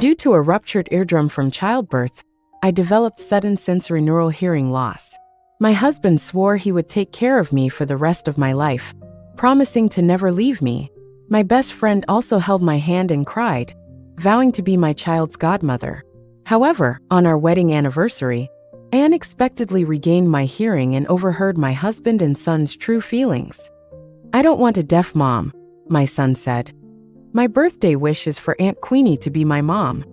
Due to a ruptured eardrum from childbirth, I developed sudden sensory neural hearing loss. My husband swore he would take care of me for the rest of my life, promising to never leave me. My best friend also held my hand and cried, vowing to be my child's godmother. However, on our wedding anniversary, I unexpectedly regained my hearing and overheard my husband and son's true feelings. "I don't want a deaf mom," my son said. "My birthday wish is for Aunt Queenie to be my mom."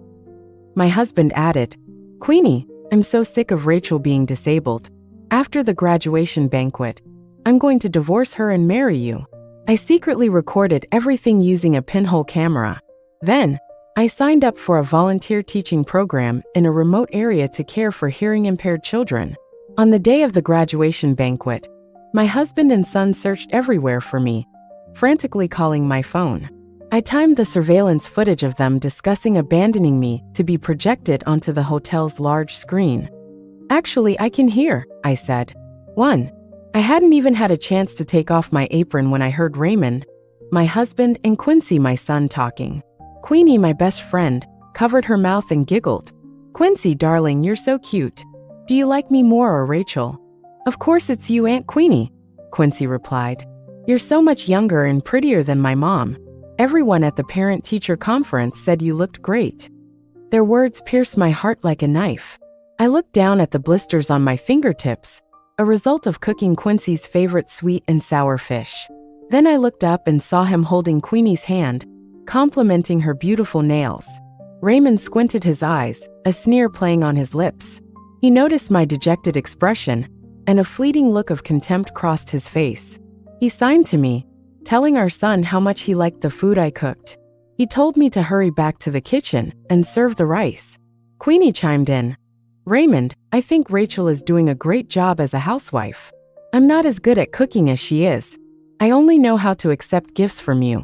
My husband added, "Queenie, I'm so sick of Rachel being disabled. After the graduation banquet, I'm going to divorce her and marry you." I secretly recorded everything using a pinhole camera. Then, I signed up for a volunteer teaching program in a remote area to care for hearing-impaired children. On the day of the graduation banquet, my husband and son searched everywhere for me, frantically calling my phone. I timed the surveillance footage of them discussing abandoning me to be projected onto the hotel's large screen. "Actually, I can hear," I said. 1. I hadn't even had a chance to take off my apron when I heard Raymond, my husband, and Quincy, my son, talking. Queenie, my best friend, covered her mouth and giggled. "Quincy, darling, you're so cute. Do you like me more or Rachel?" "Of course it's you, Aunt Queenie," Quincy replied. "You're so much younger and prettier than my mom. Everyone at the parent-teacher conference said you looked great." Their words pierced my heart like a knife. I looked down at the blisters on my fingertips, a result of cooking Quincy's favorite sweet and sour fish. Then I looked up and saw him holding Queenie's hand, complimenting her beautiful nails. Raymond squinted his eyes, a sneer playing on his lips. He noticed my dejected expression, and a fleeting look of contempt crossed his face. He signed to me, telling our son how much he liked the food I cooked. He told me to hurry back to the kitchen and serve the rice. Queenie chimed in. "Raymond, I think Rachel is doing a great job as a housewife. I'm not as good at cooking as she is. I only know how to accept gifts from you.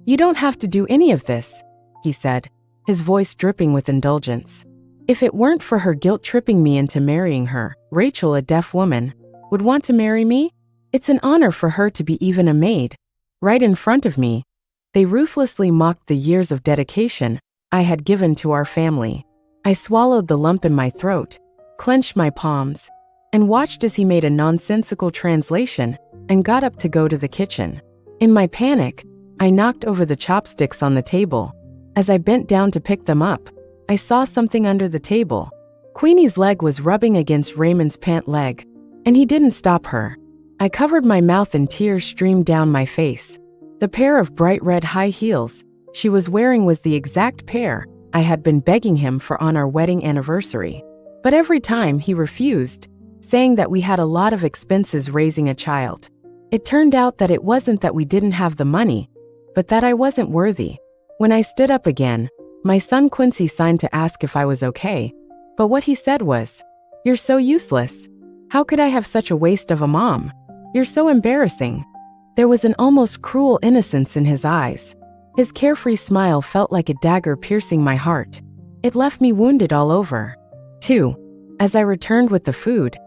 You don't have to do any of this," he said, his voice dripping with indulgence. "If it weren't for her guilt-tripping me into marrying her, Rachel, a deaf woman, would want to marry me? It's an honor for her to be even a maid." Right in front of me, they ruthlessly mocked the years of dedication I had given to our family. I swallowed the lump in my throat, clenched my palms, and watched as he made a nonsensical translation and got up to go to the kitchen. In my panic, I knocked over the chopsticks on the table. As I bent down to pick them up, I saw something under the table. Queenie's leg was rubbing against Raymond's pant leg, and he didn't stop her. I covered my mouth and tears streamed down my face. The pair of bright red high heels she was wearing was the exact pair I had been begging him for on our wedding anniversary. But every time he refused, saying that we had a lot of expenses raising a child. It turned out that it wasn't that we didn't have the money, but that I wasn't worthy. When I stood up again, my son Quincy signed to ask if I was okay, but what he said was, "You're so useless. How could I have such a waste of a mom? You're so embarrassing." There was an almost cruel innocence in his eyes. His carefree smile felt like a dagger piercing my heart. It left me wounded all over. 2. As I returned with the food,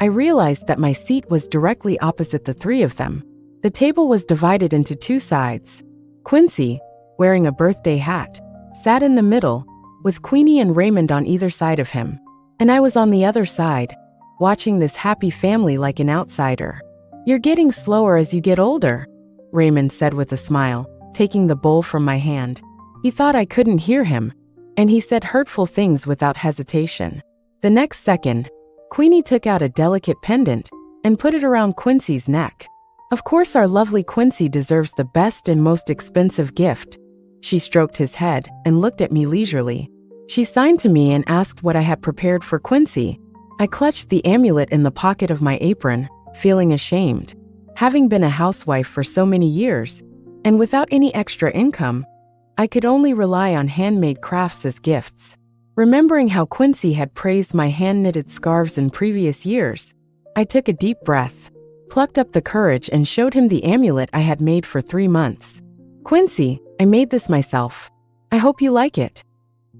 I realized that my seat was directly opposite the three of them. The table was divided into two sides. Quincy, wearing a birthday hat, sat in the middle, with Queenie and Raymond on either side of him. And I was on the other side, watching this happy family like an outsider. "You're getting slower as you get older," Raymond said with a smile, taking the bowl from my hand. He thought I couldn't hear him, and he said hurtful things without hesitation. The next second, Queenie took out a delicate pendant and put it around Quincy's neck. "Of course our lovely Quincy deserves the best and most expensive gift." She stroked his head and looked at me leisurely. She signed to me and asked what I had prepared for Quincy. I clutched the amulet in the pocket of my apron, feeling ashamed. Having been a housewife for so many years, and without any extra income, I could only rely on handmade crafts as gifts. Remembering how Quincy had praised my hand-knitted scarves in previous years, I took a deep breath, plucked up the courage and showed him the amulet I had made for 3 months. "Quincy, I made this myself. I hope you like it."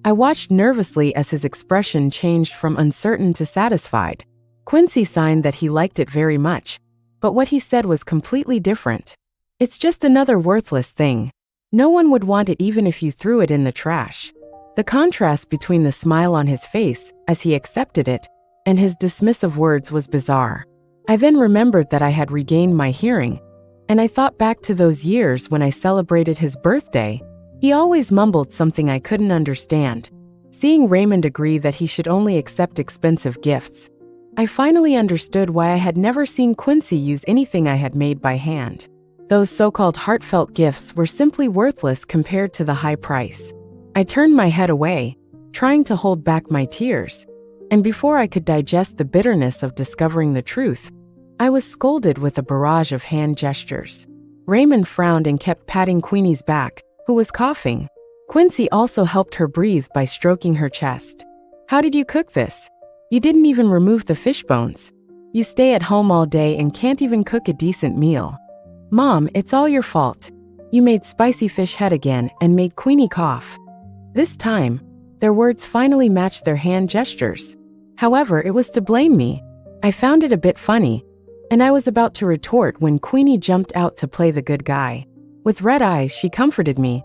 I watched nervously as his expression changed from uncertain to satisfied. Quincy signed that he liked it very much, but what he said was completely different. "It's just another worthless thing. No one would want it even if you threw it in the trash." The contrast between the smile on his face as he accepted it and his dismissive words was bizarre. I then remembered that I had regained my hearing, and I thought back to those years when I celebrated his birthday. He always mumbled something I couldn't understand. Seeing Raymond agree that he should only accept expensive gifts, I finally understood why I had never seen Quincy use anything I had made by hand. Those so-called heartfelt gifts were simply worthless compared to the high price. I turned my head away, trying to hold back my tears, and before I could digest the bitterness of discovering the truth, I was scolded with a barrage of hand gestures. Raymond frowned and kept patting Queenie's back, who was coughing. Quincy also helped her breathe by stroking her chest. "How did you cook this? You didn't even remove the fish bones. You stay at home all day and can't even cook a decent meal. Mom, it's all your fault. You made spicy fish head again and made Queenie cough." This time, their words finally matched their hand gestures. However, it was to blame me. I found it a bit funny, and I was about to retort when Queenie jumped out to play the good guy. With red eyes, she comforted me.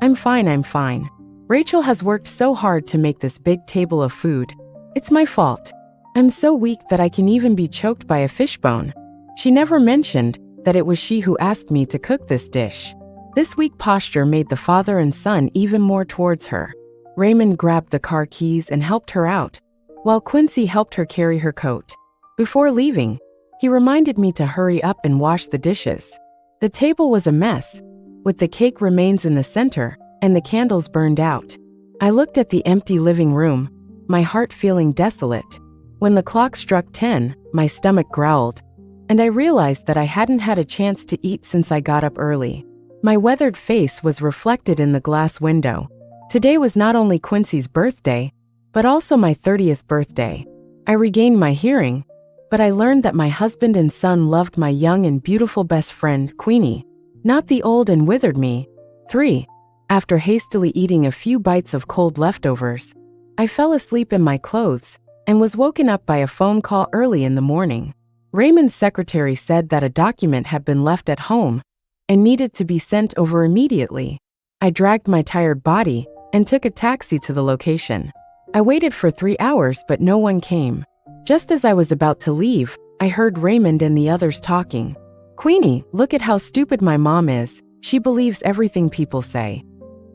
I'm fine. Rachel has worked so hard to make this big table of food. It's my fault. I'm so weak that I can even be choked by a fishbone." She never mentioned that it was she who asked me to cook this dish. This weak posture made the father and son even more towards her. Raymond grabbed the car keys and helped her out, while Quincy helped her carry her coat. Before leaving, he reminded me to hurry up and wash the dishes. The table was a mess, with the cake remains in the center and the candles burned out. I looked at the empty living room, my heart feeling desolate. When the clock struck 10, my stomach growled, and I realized that I hadn't had a chance to eat since I got up early. My weathered face was reflected in the glass window. Today was not only Quincy's birthday, but also my 30th birthday. I regained my hearing, but I learned that my husband and son loved my young and beautiful best friend, Queenie, not the old and withered me. 3. After hastily eating a few bites of cold leftovers, I fell asleep in my clothes and was woken up by a phone call early in the morning. Raymond's secretary said that a document had been left at home and needed to be sent over immediately. I dragged my tired body and took a taxi to the location. I waited for 3 hours, but no one came. Just as I was about to leave, I heard Raymond and the others talking. "Queenie, look at how stupid my mom is. She believes everything people say.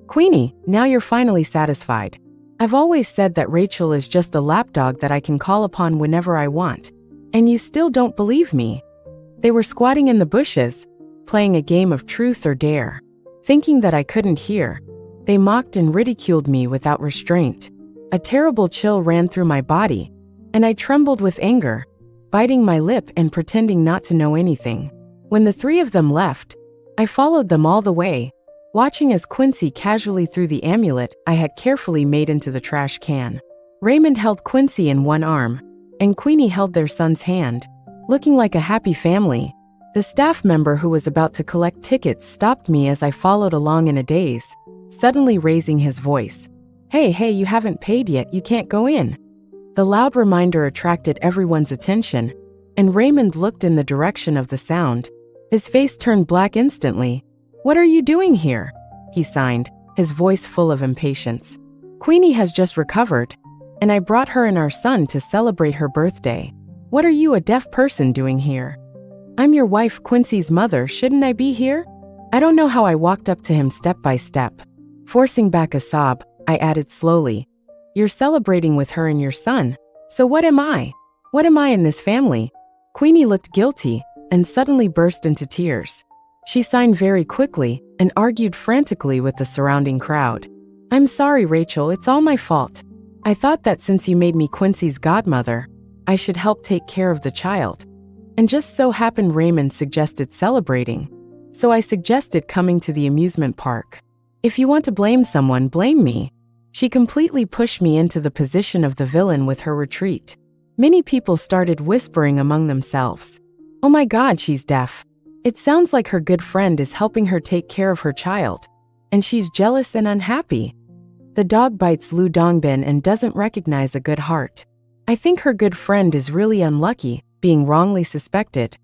Queenie, now you're finally satisfied. I've always said that Rachel is just a lapdog that I can call upon whenever I want, and you still don't believe me." They were squatting in the bushes, playing a game of truth or dare. Thinking that I couldn't hear, they mocked and ridiculed me without restraint. A terrible chill ran through my body, and I trembled with anger, biting my lip and pretending not to know anything. When the 3 of them left, I followed them all the way, watching as Quincy casually threw the amulet I had carefully made into the trash can. Raymond held Quincy in one arm, and Queenie held their son's hand, looking like a happy family. The staff member who was about to collect tickets stopped me as I followed along in a daze, suddenly raising his voice. Hey, you haven't paid yet, you can't go in." The loud reminder attracted everyone's attention, and Raymond looked in the direction of the sound. His face turned black instantly. "What are you doing here?" he signed, his voice full of impatience. "Queenie has just recovered, and I brought her and our son to celebrate her birthday. What are you, a deaf person, doing here?" "I'm your wife, Quincy's mother. Shouldn't I be here?" I don't know how I walked up to him step by step. Forcing back a sob, I added slowly, "You're celebrating with her and your son. So what am I? What am I in this family?" Queenie looked guilty and suddenly burst into tears. She signed very quickly and argued frantically with the surrounding crowd. "I'm sorry, Rachel, it's all my fault. I thought that since you made me Quincy's godmother, I should help take care of the child. And just so happened Raymond suggested celebrating, so I suggested coming to the amusement park. If you want to blame someone, blame me." She completely pushed me into the position of the villain with her retreat. Many people started whispering among themselves, "Oh my God, she's deaf. It sounds like her good friend is helping her take care of her child, and she's jealous and unhappy. The dog bites Lu Dongbin and doesn't recognize a good heart. I think her good friend is really unlucky, being wrongly suspected.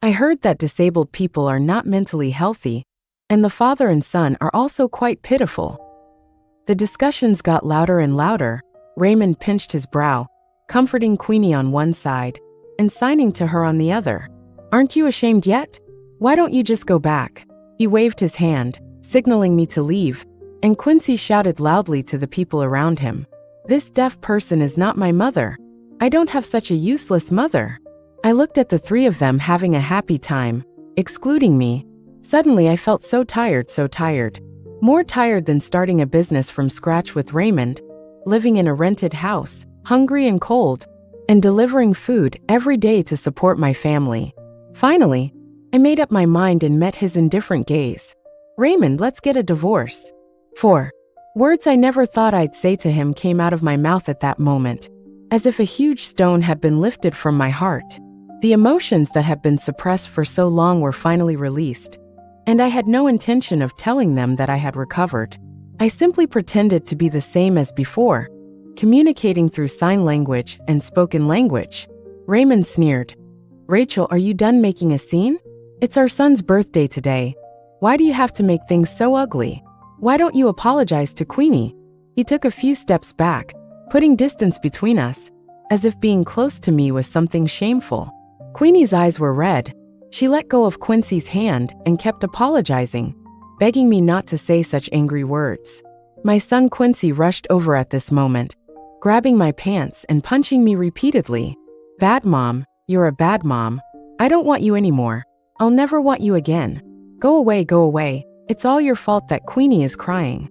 I heard that disabled people are not mentally healthy, and the father and son are also quite pitiful." The discussions got louder and louder. Raymond pinched his brow, comforting Queenie on one side and signing to her on the other. "Aren't you ashamed yet? Why don't you just go back?" He waved his hand, signaling me to leave, and Quincy shouted loudly to the people around him, "This deaf person is not my mother. I don't have such a useless mother." I looked at the three of them having a happy time, excluding me. Suddenly I felt so tired. More tired than starting a business from scratch with Raymond, living in a rented house, hungry and cold, and delivering food every day to support my family. Finally, I made up my mind and met his indifferent gaze. "Raymond, let's get a divorce." 4. Words I never thought I'd say to him came out of my mouth at that moment, as if a huge stone had been lifted from my heart. The emotions that had been suppressed for so long were finally released, and I had no intention of telling them that I had recovered. I simply pretended to be the same as before, communicating through sign language and spoken language. Raymond sneered. "Rachel, are you done making a scene? It's our son's birthday today. Why do you have to make things so ugly? Why don't you apologize to Queenie?" He took a few steps back, putting distance between us, as if being close to me was something shameful. Queenie's eyes were red. She let go of Quincy's hand and kept apologizing, begging me not to say such angry words. My son Quincy rushed over at this moment, grabbing my pants and punching me repeatedly. "Bad mom, you're a bad mom. I don't want you anymore. I'll never want you again. Go away. It's all your fault that Queenie is crying."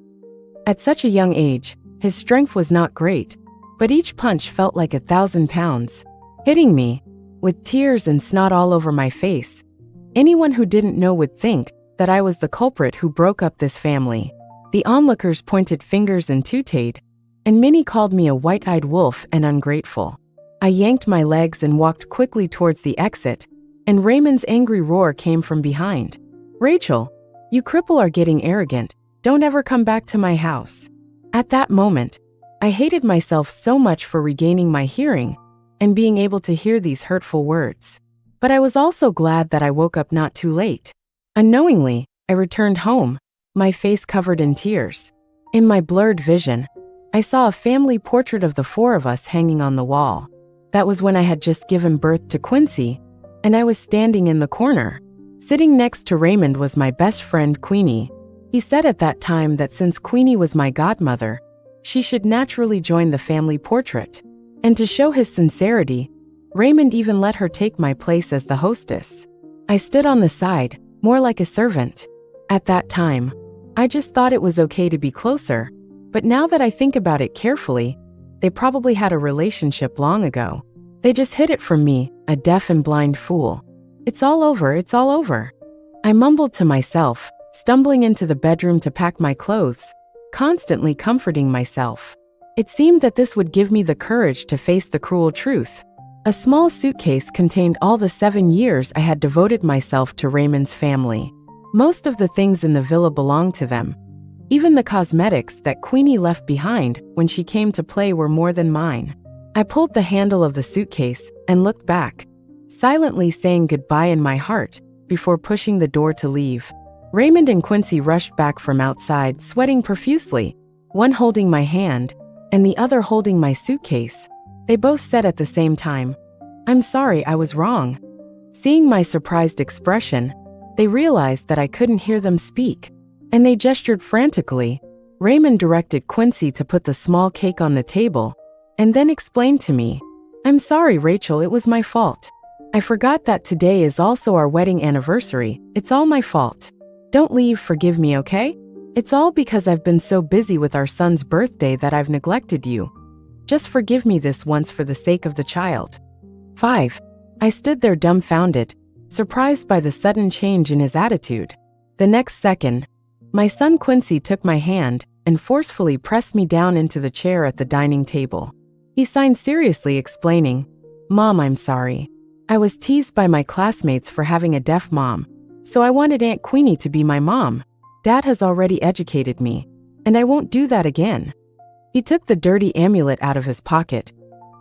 At such a young age, his strength was not great, but each punch felt like 1,000 pounds, hitting me, with tears and snot all over my face. Anyone who didn't know would think that I was the culprit who broke up this family. The onlookers pointed fingers and tooted, and many called me a white-eyed wolf and ungrateful. I yanked my legs and walked quickly towards the exit, and Raymond's angry roar came from behind. "Rachel, you cripple are getting arrogant. Don't ever come back to my house." At that moment, I hated myself so much for regaining my hearing and being able to hear these hurtful words. But I was also glad that I woke up not too late. Unknowingly, I returned home, my face covered in tears. In my blurred vision, I saw a family portrait of the four of us hanging on the wall. That was when I had just given birth to Quincy, and I was standing in the corner. Sitting next to Raymond was my best friend Queenie. He said at that time that since Queenie was my godmother, she should naturally join the family portrait. And to show his sincerity, Raymond even let her take my place as the hostess. I stood on the side, more like a servant. At that time, I just thought it was okay to be closer, but now that I think about it carefully, they probably had a relationship long ago. They just hid it from me, a deaf and blind fool. It's all over. I mumbled to myself, stumbling into the bedroom to pack my clothes, constantly comforting myself. It seemed that this would give me the courage to face the cruel truth. A small suitcase contained all the 7 years I had devoted myself to Raymond's family. Most of the things in the villa belonged to them. Even the cosmetics that Queenie left behind when she came to play were more than mine. I pulled the handle of the suitcase and looked back, silently saying goodbye in my heart before pushing the door to leave. Raymond and Quincy rushed back from outside, sweating profusely, one holding my hand and the other holding my suitcase. They both said at the same time, "I'm sorry, I was wrong." Seeing my surprised expression, they realized that I couldn't hear them speak, and they gestured frantically. Raymond directed Quincy to put the small cake on the table, and then explained to me, "I'm sorry, Rachel, it was my fault. I forgot that today is also our wedding anniversary. It's all my fault. Don't leave, forgive me, okay? It's all because I've been so busy with our son's birthday that I've neglected you. Just forgive me this once for the sake of the child." 5. I stood there dumbfounded, surprised by the sudden change in his attitude. The next second, my son Quincy took my hand and forcefully pressed me down into the chair at the dining table. He signed seriously, explaining, "Mom, I'm sorry. I was teased by my classmates for having a deaf mom, so I wanted Aunt Queenie to be my mom. Dad has already educated me, and I won't do that again." He took the dirty amulet out of his pocket.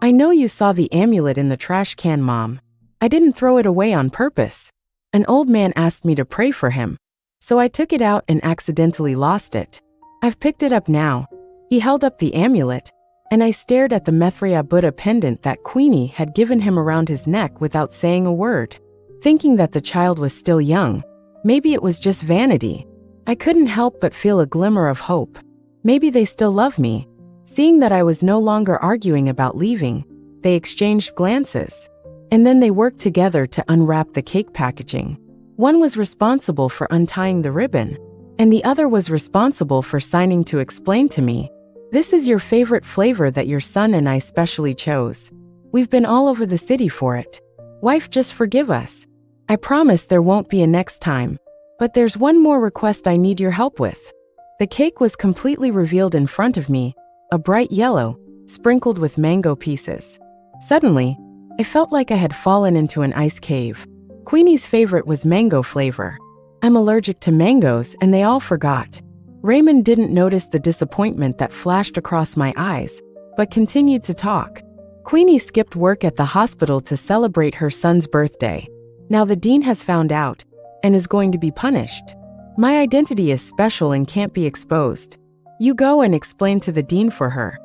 "I know you saw the amulet in the trash can, Mom. I didn't throw it away on purpose. An old man asked me to pray for him, so I took it out and accidentally lost it. I've picked it up now, He held up the amulet, and I stared at the Mithria Buddha pendant that Queenie had given him around his neck without saying a word. Thinking that the child was still young, maybe it was just vanity, I couldn't help but feel a glimmer of hope. Maybe they still love me. Seeing that I was no longer arguing about leaving, they exchanged glances. And then they worked together to unwrap the cake packaging. One was responsible for untying the ribbon, and the other was responsible for signing to explain to me, "This is your favorite flavor that your son and I specially chose. We've been all over the city for it. Wife, just forgive us. I promise there won't be a next time. But there's one more request I need your help with." The cake was completely revealed in front of me, a bright yellow, sprinkled with mango pieces. Suddenly, I felt like I had fallen into an ice cave. Queenie's favorite was mango flavor. I'm allergic to mangoes, and they all forgot. Raymond didn't notice the disappointment that flashed across my eyes, but continued to talk. Queenie skipped work at the hospital to celebrate her son's birthday. Now the dean has found out, and is going to be punished. My identity is special and can't be exposed. You go and explain to the dean for her.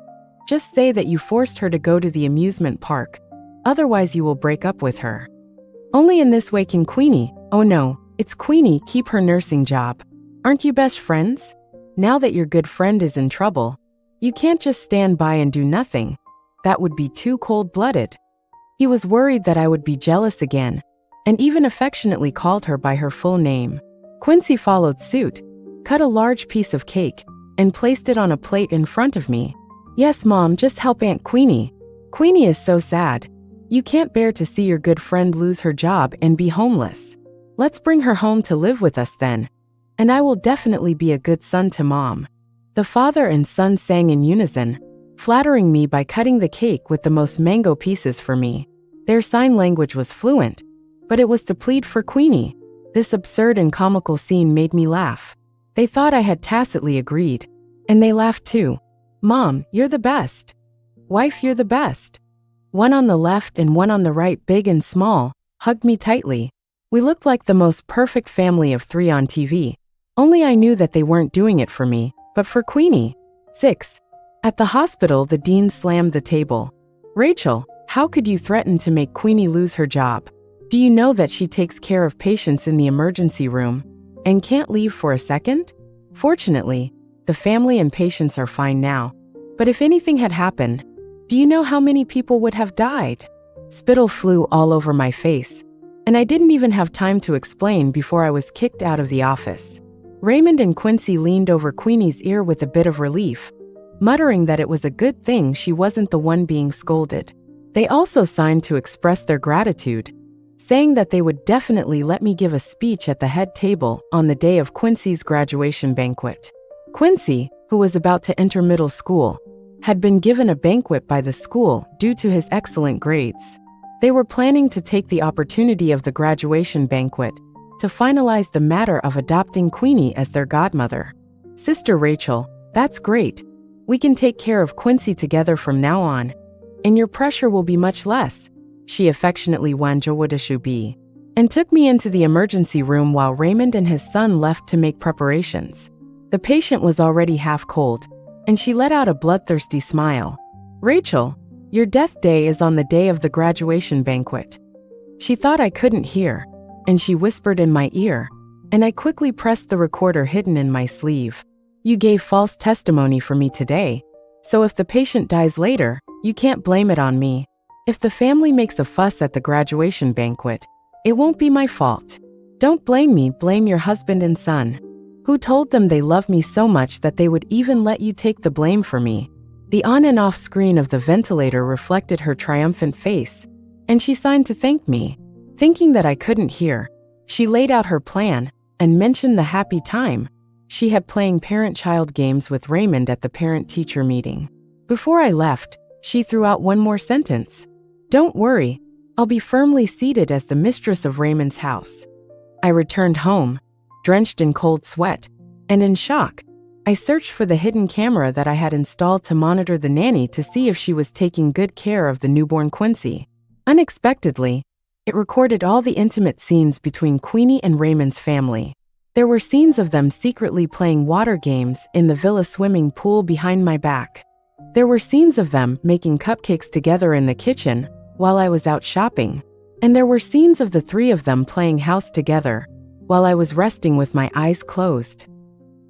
Just say that you forced her to go to the amusement park. Otherwise you will break up with her. Only in this way can Queenie, oh no, it's Queenie, keep her nursing job. Aren't you best friends? Now that your good friend is in trouble, you can't just stand by and do nothing. That would be too cold-blooded. He was worried that I would be jealous again, and even affectionately called her by her full name. Quincy followed suit, cut a large piece of cake, and placed it on a plate in front of me. Yes, Mom, just help Aunt Queenie. Queenie is so sad. You can't bear to see your good friend lose her job and be homeless. Let's bring her home to live with us then. And I will definitely be a good son to Mom. The father and son sang in unison, flattering me by cutting the cake with the most mango pieces for me. Their sign language was fluent, but it was to plead for Queenie. This absurd and comical scene made me laugh. They thought I had tacitly agreed, and they laughed too. Mom, you're the best. Wife, you're the best. One on the left and one on the right, big and small, hugged me tightly. We looked like the most perfect family of 3 on TV. Only I knew that they weren't doing it for me, but for Queenie. 6. At the hospital, the dean slammed the table. Rachel, how could you threaten to make Queenie lose her job? Do you know that she takes care of patients in the emergency room and can't leave for a second? Fortunately, the family and patients are fine now. But if anything had happened, do you know how many people would have died? Spittle flew all over my face, and I didn't even have time to explain before I was kicked out of the office. Raymond and Quincy leaned over Queenie's ear with a bit of relief, muttering that it was a good thing she wasn't the one being scolded. They also signed to express their gratitude, saying that they would definitely let me give a speech at the head table on the day of Quincy's graduation banquet. Quincy, who was about to enter middle school, had been given a banquet by the school due to his excellent grades. They were planning to take the opportunity of the graduation banquet to finalize the matter of adopting Queenie as their godmother. Sister Rachel, that's great. We can take care of Quincy together from now on, and your pressure will be much less, she affectionately wanjawudashubi, and took me into the emergency room while Raymond and his son left to make preparations. The patient was already half cold, and she let out a bloodthirsty smile. Rachel, your death day is on the day of the graduation banquet. She thought I couldn't hear, and she whispered in my ear, and I quickly pressed the recorder hidden in my sleeve. You gave false testimony for me today, so if the patient dies later, you can't blame it on me. If the family makes a fuss at the graduation banquet, it won't be my fault. Don't blame me, blame your husband and son. Who told them they love me so much that they would even let you take the blame for me? The on and off screen of the ventilator reflected her triumphant face, and she signed to thank me. Thinking that I couldn't hear, she laid out her plan and mentioned the happy time she had playing parent-child games with Raymond at the parent-teacher meeting. Before I left, she threw out one more sentence. Don't worry, I'll be firmly seated as the mistress of Raymond's house. I returned home, drenched in cold sweat, and in shock. I searched for the hidden camera that I had installed to monitor the nanny to see if she was taking good care of the newborn Quincy. Unexpectedly, it recorded all the intimate scenes between Queenie and Raymond's family. There were scenes of them secretly playing water games in the villa swimming pool behind my back. There were scenes of them making cupcakes together in the kitchen while I was out shopping. And there were scenes of the three of them playing house together while I was resting with my eyes closed.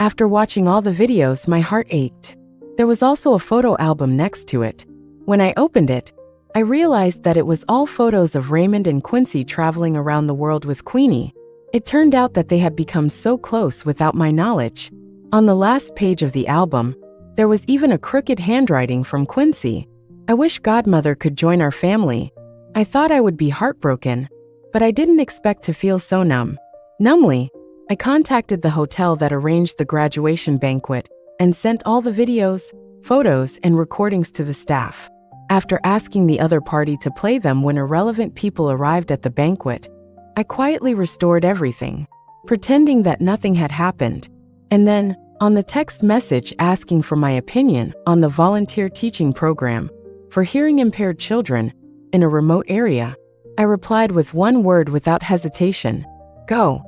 After watching all the videos, my heart ached. There was also a photo album next to it. When I opened it, I realized that it was all photos of Raymond and Quincy traveling around the world with Queenie. It turned out that they had become so close without my knowledge. On the last page of the album, there was even a crooked handwriting from Quincy. I wish Godmother could join our family. I thought I would be heartbroken, but I didn't expect to feel so numb. Numbly, I contacted the hotel that arranged the graduation banquet and sent all the videos, photos, and recordings to the staff. After asking the other party to play them when irrelevant people arrived at the banquet, I quietly restored everything, pretending that nothing had happened. And then, on the text message asking for my opinion on the volunteer teaching program for hearing-impaired children in a remote area, I replied with one word without hesitation: go.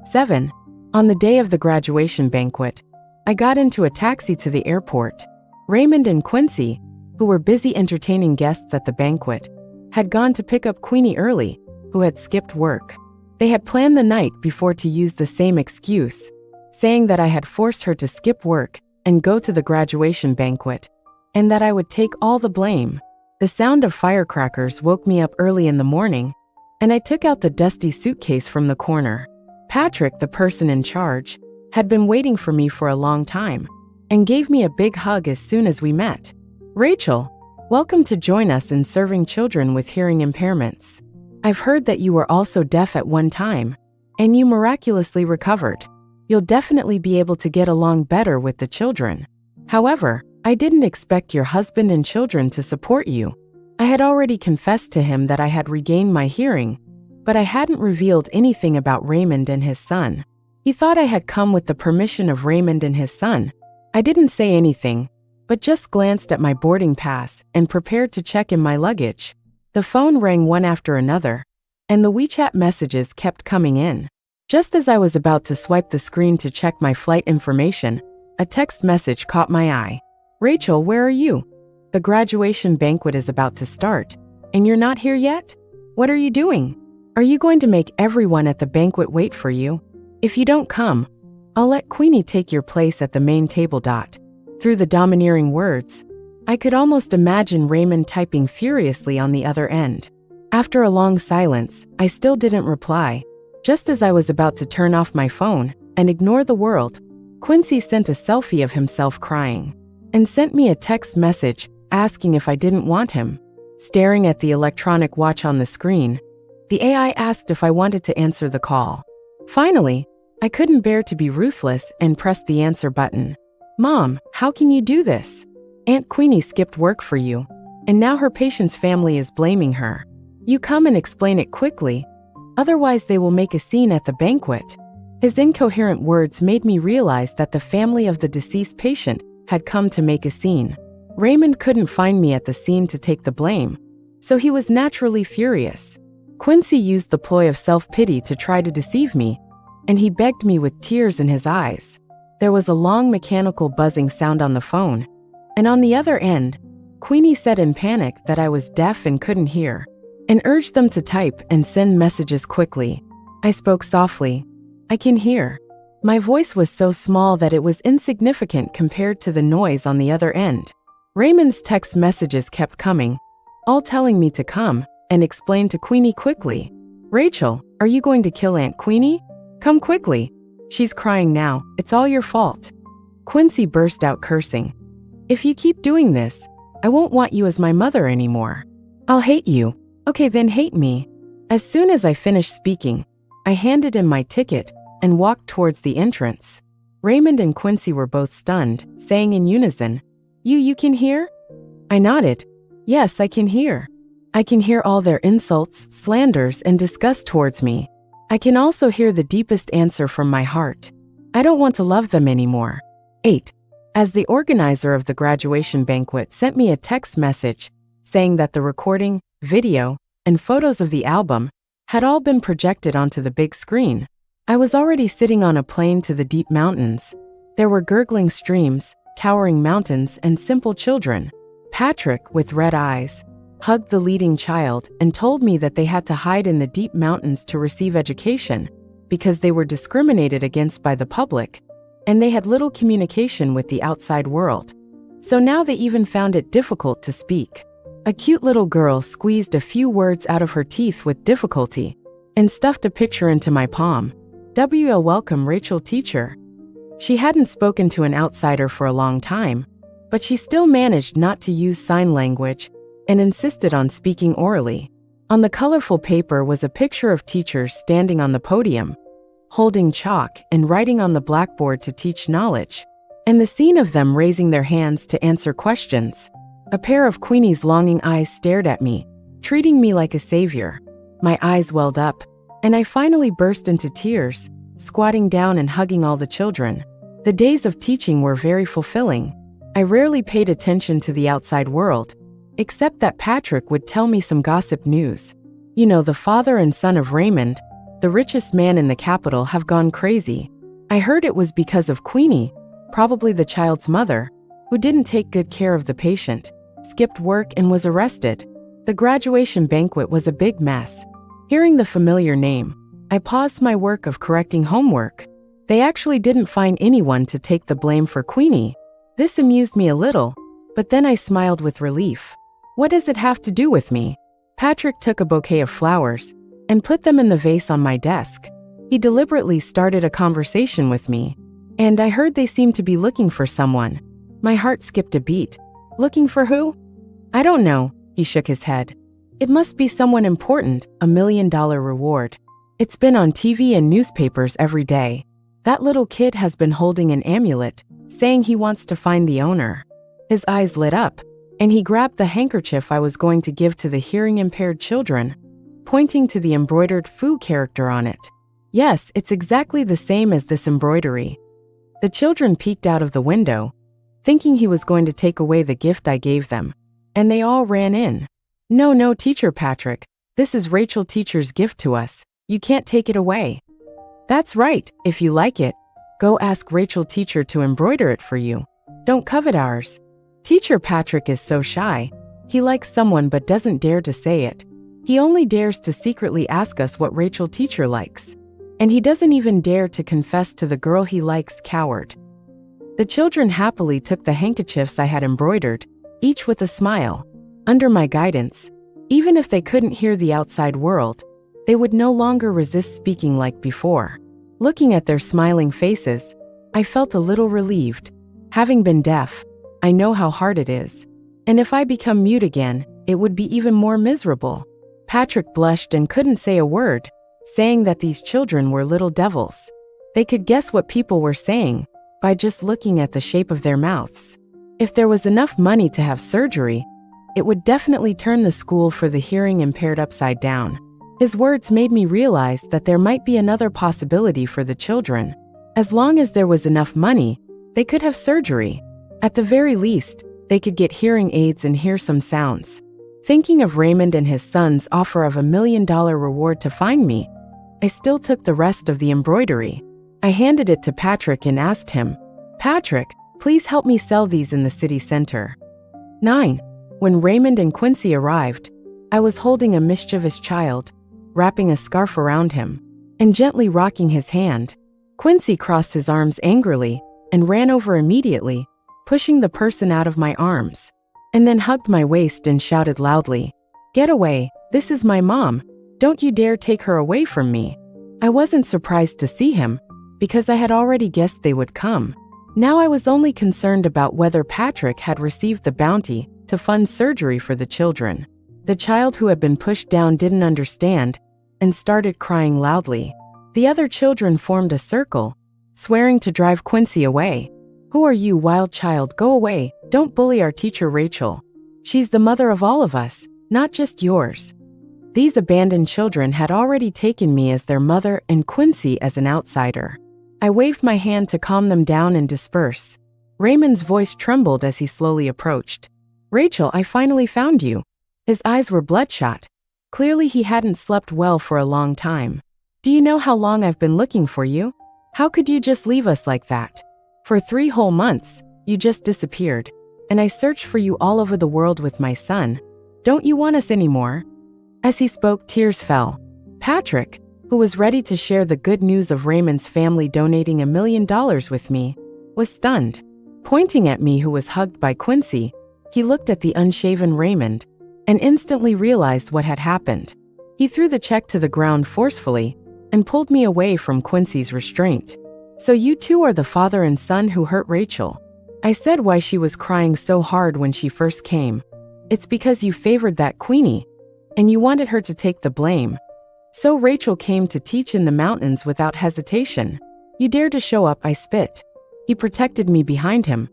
7. On the day of the graduation banquet, I got into a taxi to the airport. Raymond and Quincy, who were busy entertaining guests at the banquet, had gone to pick up Queenie early, who had skipped work. They had planned the night before to use the same excuse, saying that I had forced her to skip work and go to the graduation banquet, and that I would take all the blame. The sound of firecrackers woke me up early in the morning, and I took out the dusty suitcase from the corner. Patrick, the person in charge, had been waiting for me for a long time and gave me a big hug as soon as we met. Rachel, welcome to join us in serving children with hearing impairments. I've heard that you were also deaf at one time, and you miraculously recovered. You'll definitely be able to get along better with the children. However, I didn't expect your husband and children to support you. I had already confessed to him that I had regained my hearing, but I hadn't revealed anything about Raymond and his son. He thought I had come with the permission of Raymond and his son. I didn't say anything, but just glanced at my boarding pass and prepared to check in my luggage. The phone rang one after another, and the WeChat messages kept coming in. Just as I was about to swipe the screen to check my flight information, a text message caught my eye. Rachel, where are you? The graduation banquet is about to start, and you're not here yet? What are you doing? Are you going to make everyone at the banquet wait for you? If you don't come, I'll let Queenie take your place at the main table. Through the domineering words, I could almost imagine Raymond typing furiously on the other end. After a long silence, I still didn't reply. Just as I was about to turn off my phone and ignore the world, Quincy sent a selfie of himself crying and sent me a text message asking if I didn't want him. Staring at the electronic watch on the screen, the AI asked if I wanted to answer the call. Finally, I couldn't bear to be ruthless and pressed the answer button. Mom, how can you do this? Aunt Queenie skipped work for you, and now her patient's family is blaming her. You come and explain it quickly, otherwise they will make a scene at the banquet. His incoherent words made me realize that the family of the deceased patient had come to make a scene. Raymond couldn't find me at the scene to take the blame, so he was naturally furious. Quincy used the ploy of self-pity to try to deceive me, and he begged me with tears in his eyes. There was a long mechanical buzzing sound on the phone, and on the other end, Queenie said in panic that I was deaf and couldn't hear, and urged them to type and send messages quickly. I spoke softly. I can hear. My voice was so small that it was insignificant compared to the noise on the other end. Raymond's text messages kept coming, all telling me to come and explain to Queenie quickly. Rachel, are you going to kill Aunt Queenie? Come quickly. She's crying now. It's all your fault. Quincy burst out cursing. If you keep doing this, I won't want you as my mother anymore. I'll hate you. Okay, then hate me. As soon as I finished speaking, I handed him my ticket and walked towards the entrance. Raymond and Quincy were both stunned, saying in unison, You can hear? I nodded. Yes, I can hear. I can hear all their insults, slanders, and disgust towards me. I can also hear the deepest answer from my heart. I don't want to love them anymore. 8. As the organizer of the graduation banquet sent me a text message saying that the recording, video, and photos of the album had all been projected onto the big screen, I was already sitting on a plane to the deep mountains. There were gurgling streams, towering mountains, and simple children. Patrick, with red eyes, hugged the leading child and told me that they had to hide in the deep mountains to receive education because they were discriminated against by the public, and they had little communication with the outside world. So now they even found it difficult to speak. A cute little girl squeezed a few words out of her teeth with difficulty and stuffed a picture into my palm. Welcome, Rachel teacher. She hadn't spoken to an outsider for a long time, but she still managed not to use sign language and insisted on speaking orally. On the colorful paper was a picture of teachers standing on the podium, holding chalk and writing on the blackboard to teach knowledge, and the scene of them raising their hands to answer questions. A pair of Queenie's longing eyes stared at me, treating me like a savior. My eyes welled up, and I finally burst into tears, squatting down and hugging all the children. The days of teaching were very fulfilling. I rarely paid attention to the outside world, except that Patrick would tell me some gossip news. You know, the father and son of Raymond, the richest man in the capital, have gone crazy. I heard it was because of Queenie, probably the child's mother, who didn't take good care of the patient, skipped work, and was arrested. The graduation banquet was a big mess. Hearing the familiar name, I paused my work of correcting homework. They actually didn't find anyone to take the blame for Queenie. This amused me a little, but then I smiled with relief. What does it have to do with me? Patrick took a bouquet of flowers and put them in the vase on my desk. He deliberately started a conversation with me, and I heard they seemed to be looking for someone. My heart skipped a beat. Looking for who? I don't know, he shook his head. It must be someone important, $1 million reward. It's been on TV and newspapers every day. That little kid has been holding an amulet, saying he wants to find the owner. His eyes lit up, and he grabbed the handkerchief I was going to give to the hearing-impaired children, pointing to the embroidered Fu character on it. Yes, it's exactly the same as this embroidery. The children peeked out of the window, thinking he was going to take away the gift I gave them, and they all ran in. No, Teacher Patrick, this is Rachel teacher's gift to us. You can't take it away. That's right, if you like it, go ask Rachel teacher to embroider it for you. Don't covet ours. Teacher Patrick is so shy. He likes someone but doesn't dare to say it. He only dares to secretly ask us what Rachel teacher likes. And he doesn't even dare to confess to the girl he likes, coward. The children happily took the handkerchiefs I had embroidered, each with a smile. Under my guidance, even if they couldn't hear the outside world, they would no longer resist speaking like before. Looking at their smiling faces, I felt a little relieved. Having been deaf, I know how hard it is. And if I become mute again, it would be even more miserable. Patrick blushed and couldn't say a word, saying that these children were little devils. They could guess what people were saying by just looking at the shape of their mouths. If there was enough money to have surgery, it would definitely turn the school for the hearing impaired upside down. His words made me realize that there might be another possibility for the children. As long as there was enough money, they could have surgery. At the very least, they could get hearing aids and hear some sounds. Thinking of Raymond and his son's offer of $1 million reward to find me, I still took the rest of the embroidery. I handed it to Patrick and asked him, Patrick, please help me sell these in the city center. 9. When Raymond and Quincy arrived, I was holding a mischievous child, wrapping a scarf around him, and gently rocking his hand. Quincy crossed his arms angrily and ran over immediately, pushing the person out of my arms, and then hugged my waist and shouted loudly, Get away, this is my mom, don't you dare take her away from me. I wasn't surprised to see him, because I had already guessed they would come. Now I was only concerned about whether Patrick had received the bounty to fund surgery for the children. The child who had been pushed down didn't understand and started crying loudly. The other children formed a circle, swearing to drive Quincy away. Who are you, wild child? Go away. Don't bully our teacher Rachel. She's the mother of all of us, not just yours. These abandoned children had already taken me as their mother and Quincy as an outsider. I waved my hand to calm them down and disperse. Raymond's voice trembled as he slowly approached. Rachel, I finally found you. His eyes were bloodshot. Clearly he hadn't slept well for a long time. Do you know how long I've been looking for you? How could you just leave us like that? For 3 whole months, you just disappeared, and I searched for you all over the world with my son. Don't you want us anymore?" As he spoke, tears fell. Patrick, who was ready to share the good news of Raymond's family donating $1 million with me, was stunned. Pointing at me, who was hugged by Quincy, he looked at the unshaven Raymond and instantly realized what had happened. He threw the check to the ground forcefully and pulled me away from Quincy's restraint. "So you two are the father and son who hurt Rachel?" I said why she was crying so hard when she first came. "It's because you favored that Queenie, and you wanted her to take the blame. So Rachel came to teach in the mountains without hesitation. You dared to show up," I spit. He protected me behind him.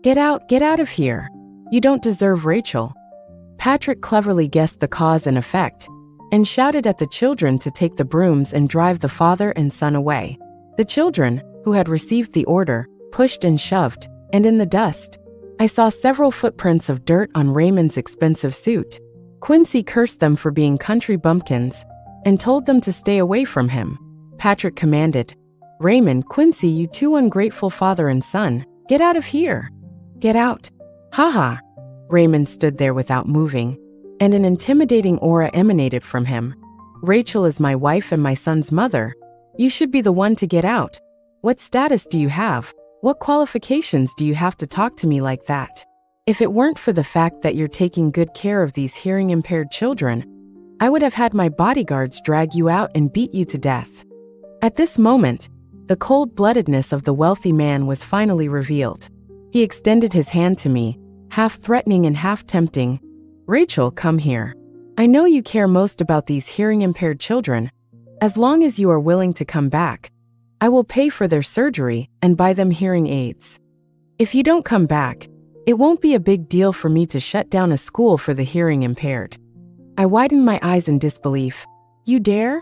Get out of here. You don't deserve Rachel." Patrick cleverly guessed the cause and effect, and shouted at the children to take the brooms and drive the father and son away. The children, who had received the order, pushed and shoved, and in the dust, I saw several footprints of dirt on Raymond's expensive suit. Quincy cursed them for being country bumpkins and told them to stay away from him. Patrick commanded, "Raymond, Quincy, you two ungrateful father and son, get out of here. Get out." "Haha." Raymond stood there without moving, and an intimidating aura emanated from him. "Rachel is my wife and my son's mother. You should be the one to get out. What status do you have? What qualifications do you have to talk to me like that? If it weren't for the fact that you're taking good care of these hearing-impaired children, I would have had my bodyguards drag you out and beat you to death." At this moment, the cold-bloodedness of the wealthy man was finally revealed. He extended his hand to me, half threatening and half tempting. "Rachel, come here. I know you care most about these hearing-impaired children. As long as you are willing to come back, I will pay for their surgery and buy them hearing aids. If you don't come back, it won't be a big deal for me to shut down a school for the hearing-impaired." I widened my eyes in disbelief. "You dare?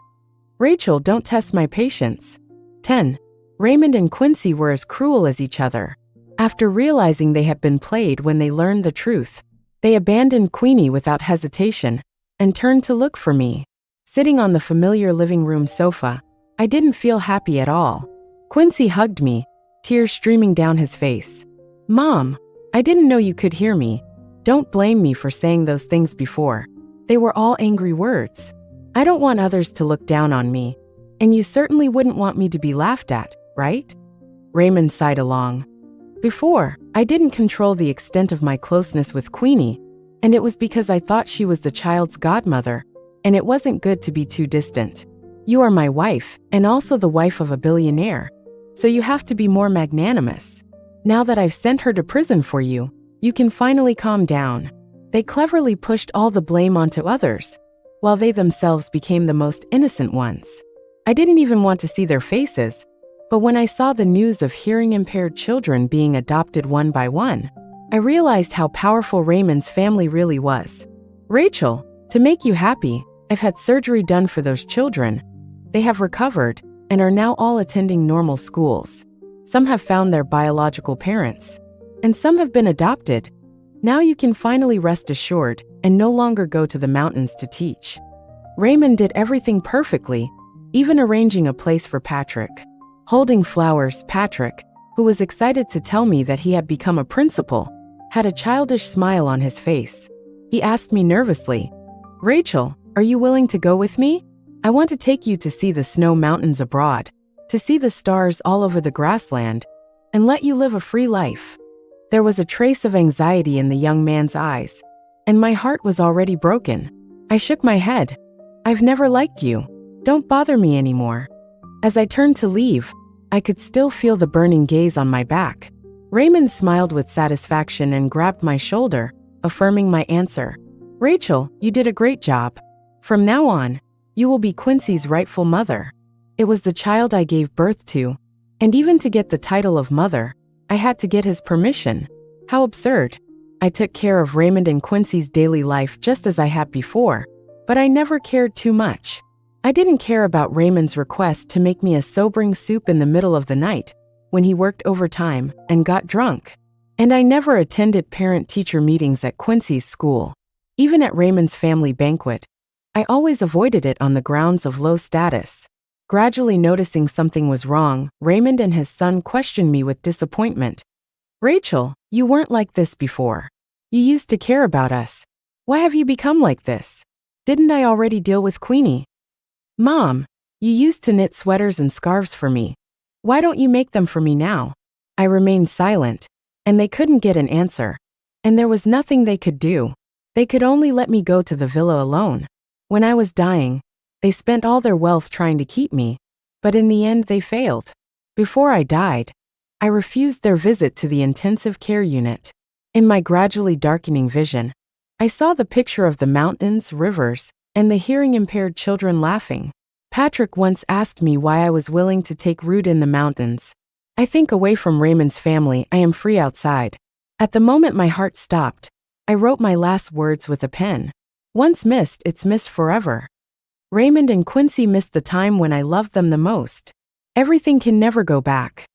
Rachel, don't test my patience." 10. Raymond and Quincy were as cruel as each other. After realizing they had been played when they learned the truth, they abandoned Queenie without hesitation and turned to look for me. Sitting on the familiar living room sofa, I didn't feel happy at all. Quincy hugged me, tears streaming down his face. "Mom, I didn't know you could hear me. Don't blame me for saying those things before. They were all angry words. I don't want others to look down on me, and you certainly wouldn't want me to be laughed at, right?" Raymond sighed along. "Before, I didn't control the extent of my closeness with Queenie, and it was because I thought she was the child's godmother, and it wasn't good to be too distant. You are my wife, and also the wife of a billionaire, so you have to be more magnanimous. Now that I've sent her to prison for you, you can finally calm down." They cleverly pushed all the blame onto others, while they themselves became the most innocent ones. I didn't even want to see their faces, but when I saw the news of hearing-impaired children being adopted one by one, I realized how powerful Raymond's family really was. "Rachel, to make you happy, I've had surgery done for those children. They have recovered and are now all attending normal schools. Some have found their biological parents, and some have been adopted. Now you can finally rest assured and no longer go to the mountains to teach." Raymond did everything perfectly, even arranging a place for Patrick. Holding flowers, Patrick, who was excited to tell me that he had become a principal, had a childish smile on his face. He asked me nervously, "Rachel, are you willing to go with me? I want to take you to see the snow mountains abroad, to see the stars all over the grassland, and let you live a free life." There was a trace of anxiety in the young man's eyes, and my heart was already broken. I shook my head. "I've never liked you. Don't bother me anymore." As I turned to leave, I could still feel the burning gaze on my back. Raymond smiled with satisfaction and grabbed my shoulder, affirming my answer. "Rachel, you did a great job. From now on, you will be Quincy's rightful mother." It was the child I gave birth to, and even to get the title of mother, I had to get his permission. How absurd. I took care of Raymond and Quincy's daily life just as I had before, but I never cared too much. I didn't care about Raymond's request to make me a sobering soup in the middle of the night, when he worked overtime and got drunk. And I never attended parent-teacher meetings at Quincy's school. Even at Raymond's family banquet, I always avoided it on the grounds of low status. Gradually noticing something was wrong, Raymond and his son questioned me with disappointment. Rachel, you weren't like this before. You used to care about us. Why have you become like this? Didn't I already deal with Queenie? Mom, you used to knit sweaters and scarves for me. Why don't you make them for me now? I remained silent, and they couldn't get an answer. And there was nothing they could do. They could only let me go to the villa alone. When I was dying, they spent all their wealth trying to keep me, but in the end they failed. Before I died, I refused their visit to the intensive care unit. In my gradually darkening vision, I saw the picture of the mountains, rivers, and the hearing-impaired children laughing. Patrick once asked me why I was willing to take root in the mountains. I think away from Raymond's family, I am free outside. At the moment my heart stopped, I wrote my last words with a pen. Once missed, it's missed forever. Raymond and Quincy missed the time when I loved them the most. Everything can never go back.